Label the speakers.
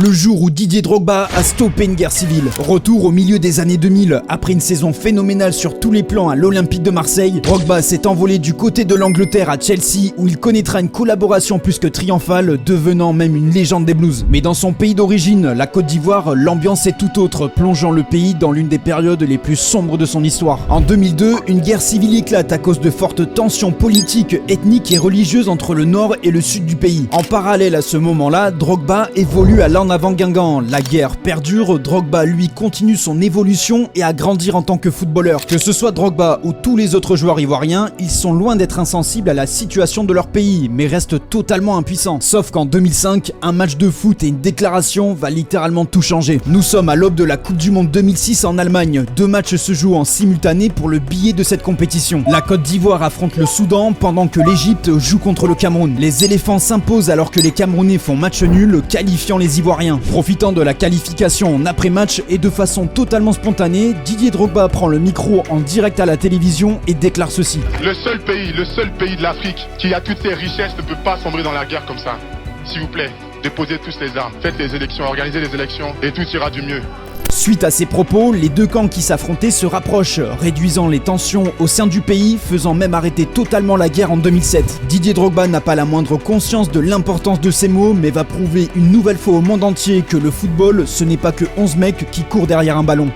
Speaker 1: le jour où Didier Drogba a stoppé une guerre civile. Retour au milieu des années 2000, après une saison phénoménale sur tous les plans à l'Olympique de Marseille, Drogba s'est envolé du côté de l'Angleterre à Chelsea où il connaîtra une collaboration plus que triomphale, devenant même une légende des Blues. Mais dans son pays d'origine, la Côte d'Ivoire, l'ambiance est tout autre, plongeant le pays dans l'une des périodes les plus sombres de son histoire. En 2002, une guerre civile éclate à cause de fortes tensions politiques, ethniques et religieuses entre le nord et le sud du pays. En parallèle à ce moment-là, Drogba évolue à l'en avant Guingamp. La guerre perdure, Drogba lui continue son évolution et à grandir en tant que footballeur. Que ce soit Drogba ou tous les autres joueurs ivoiriens, ils sont loin d'être insensibles à la situation de leur pays, mais restent totalement impuissants. Sauf qu'en 2005, un match de foot et une déclaration va littéralement tout changer. Nous sommes à l'aube de la Coupe du Monde 2006 en Allemagne. 2 matchs se jouent en simultané pour le billet de cette compétition. La Côte d'Ivoire affronte le Soudan pendant que l'Égypte joue contre le Cameroun. Les éléphants s'imposent alors que les Camerounais font match nul, qualifiant les Ivoiriens. Profitant de la qualification en après-match et de façon totalement spontanée, Didier Drogba prend le micro en direct à la télévision et déclare ceci.
Speaker 2: Le seul pays de l'Afrique qui a toutes ses richesses ne peut pas sombrer dans la guerre comme ça. S'il vous plaît, déposez tous les armes, faites les élections, organisez les élections et tout ira du mieux.
Speaker 1: Suite à ces propos, les deux camps qui s'affrontaient se rapprochent, réduisant les tensions au sein du pays, faisant même arrêter totalement la guerre en 2007. Didier Drogba n'a pas la moindre conscience de l'importance de ces mots, mais va prouver une nouvelle fois au monde entier que le football, ce n'est pas que 11 mecs qui courent derrière un ballon.